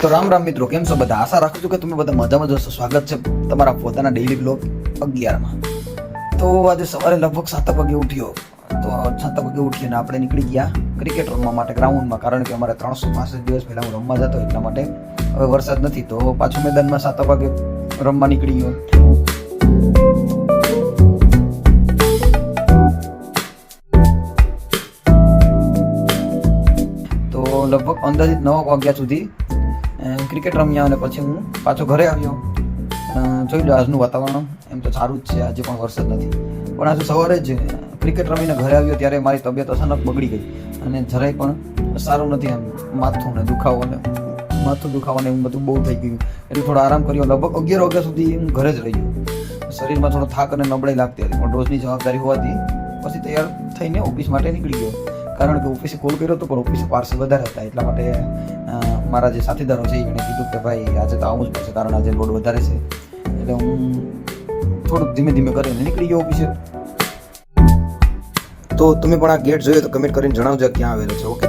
તો રામ રામ મિત્રો, કેમ છો બધા? આશા રાખું છું કે તમે બધા મજામાં જ હશો. સ્વાગત છે તમારા પોતાના ડેઈલી બ્લોગ 11માં. તો આજે સવારે લગભગ 7 વાગે ઉઠ્યો. તો 7 વાગે ઉઠીને આપણે નીકળી ગયા ક્રિકેટ રમવા માટે ગ્રાઉન્ડમાં, કારણ કે અમારે 365 દિવસ પહેલા હું રમવા જતો, એટલા માટે હવે વરસાદ નથી તો પાછું મેદાનમાં 7 વાગે રમવા નીકળી ગયો. તો લગભગ અંદાજિત 9 વાગ્યા સુધી ક્રિકેટ રમ્યા અને પછી હું પાછો ઘરે આવ્યો. જોઈ લો, આજનું વાતાવરણ એમ તો સારું જ છે, આજે પણ વરસાદ નથી, પણ આજે સવારે જ ક્રિકેટ રમીને ઘરે આવ્યો ત્યારે મારી તબિયત અચાનક બગડી ગઈ અને જરાય પણ સારું નથી. એમ માથું દુખાવો ને એવું બધું બહુ થઈ ગયું, એટલે થોડો આરામ કર્યો. લગભગ 11 વાગ્યા સુધી હું ઘરે જ રહ્યો. શરીરમાં થોડો થાક અને નબળાઈ લાગતી હતી, પણ રોજની જવાબદારી હોવાથી પછી તૈયાર થઈને ઓફિસ માટે નીકળી ગયો. કારણ કે ઓફિસે કોલ કર્યો હતો, પણ ઓફિસે પાર્સલ વધારે હતા, એટલા માટે મારા જે સાથીદારો છે એણે કીધું કે ભાઈ આજે તો આવવું જ પડશે, કારણ આજે લોડ વધારે છે. એટલે હું થોડુંક ધીમે ધીમે કરીને નીકળી ગયો ઓફિસે. તો તમે પણ આ ગેટ જોયો તો કમેન્ટ કરીને જણાવજો ક્યાં આવેલો છે. ઓકે,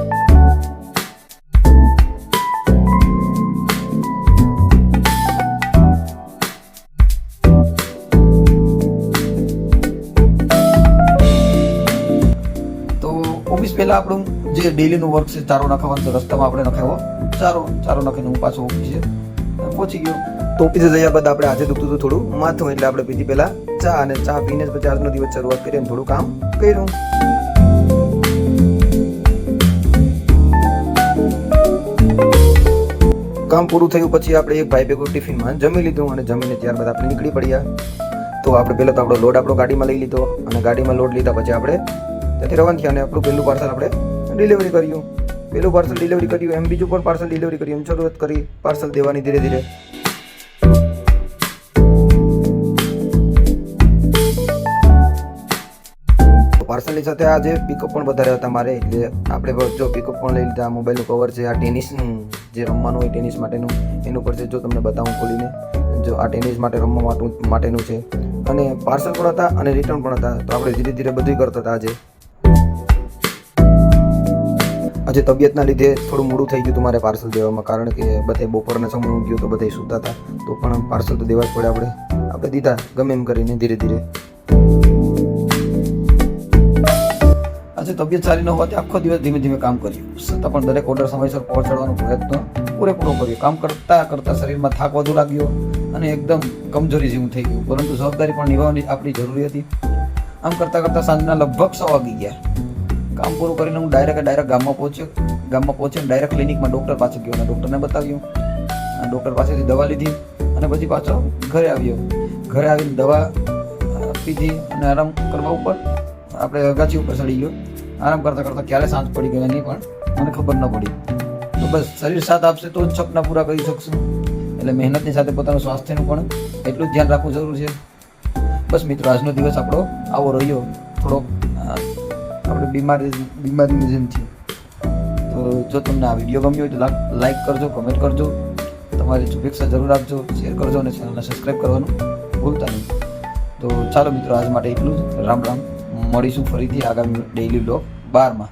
ઓફિસ પહેલા આપણું જે ડેઈલીનું વર્ક છે, ચારો નખાવવાનો, તો રસ્તામાં આપણે નખાવ્યો ચારો નાખીને હું પાછો ઓફિસે પહોંચી ગયો. તો ઓફિસે જયા બાદ આપણે આજે દુખતું હતું થોડું માથું, એટલે આપણે પીધી પહેલા ચા, અને ચા પીને જ પછી આજનો દિવસ શરૂઆત કરી અને થોડું કામ કર્યું. કામ પૂરું થયું પછી આપણે એક ભાઈ ભેગું ટિફિનમાં જમી લીધું અને જમીને ત્યારબાદ આપણે નીકળી પડ્યા. તો આપણે પહેલાં તો આપણો લોડ ગાડીમાં લઈ લીધો, અને ગાડીમાં લોડ લીધા પછી આપણે ત્યાંથી રવાના થયા અને આપણું પહેલું પાર્સલ આપણે ડિલિવરી કર્યું. પહેલું પાર્સલ ડિલિવરી કર્યું, એમ બીજું પણ પાર્સલ ડિલિવરી કર્યું, એમ શરૂઆત કરી પાર્સલ દેવાની ધીરે ધીરે. પાર્સલની સાથે આજે પિકઅપ પણ વધારે હતા મારે, એટલે આપણે જો પિકઅપ પણ લઈ લીધા. મોબાઈલનું કવર છે, આ ટેનિસનું જે રમવાનું હોય ટેનિસ માટેનું એનું પર છે, જો તમને બતાવું ખોલીને. જો આ ટેનિસ માટે રમવા માટેનું છે, અને પાર્સલ પણ હતા અને રિટર્ન પણ હતા. તો આપણે ધીરે ધીરે બધું કરતા હતા. આજે તબિયતના લીધે થોડું મોડું થઈ ગયું હતું મારે પાર્સલ દેવામાં, કારણ કે બધે બપોરના સમય હું ગયો તો બધે સૂતા હતા, તો પણ પાર્સલ તો દેવા જ પડે. આપણે દીધા ગમે એમ કરીને ધીરે ધીરે. આજે તબિયત સારી ન હોવાથી આખો દિવસ ધીમે ધીમે કામ કર્યું, છતાં પણ દરેક ઓર્ડર સમયસર પહોંચાડવાનો પ્રયત્ન પૂરેપૂરો કર્યો. કામ કરતાં શરીરમાં થાક વધુ લાગ્યો અને એકદમ કમજોરી જેવું થઈ ગયું, પરંતુ જવાબદારી પણ નિભાવવાની આપણી જરૂરી હતી. આમ કરતાં સાંજના લગભગ 6 વાગી ગયા. કામ પૂરું કરીને હું ડાયરેક્ટ ગામમાં પહોંચીને ડાયરેક્ટ ક્લિનિકમાં ડૉક્ટર પાસે ગયો અને ડૉક્ટરને બતાવ્યું. ડૉક્ટર પાસેથી દવા લીધી અને પછી પાછો ઘરે આવ્યો. ઘરે આવીને દવા પીધી અને આરામ કરવા ઉપર આપણે અગાચી ઉપર ચડી ગયો. આરામ કરતાં ક્યારે સાંજ પડી ગઈ એની પણ મને ખબર ન પડી. તો બસ શરીર સાથ આપશે તો જ સપના પૂરા કરી શકશું, એટલે મહેનતની સાથે પોતાનું સ્વાસ્થ્યનું પણ એટલું જ ધ્યાન રાખવું જરૂર છે. બસ મિત્રો, આજનો દિવસ આપણો આવો રહ્યો, થોડોક આપણે બીમારીની જેમ થયું. તો જો તમને આ વિડીયો ગમ્યો હોય તો લાઈક કરજો, કમેન્ટ કરજો, તમારી શુભેચ્છા જરૂર આપજો, શેર કરજો અને ચેનલને સબસ્ક્રાઈબ કરવાનું ભૂલતા નહીં. તો ચાલો મિત્રો, આજ માટે એટલું જ. રામ રામ. મળીશું ફરીથી આગામી ડેઈલી બ્લોગ 12માં.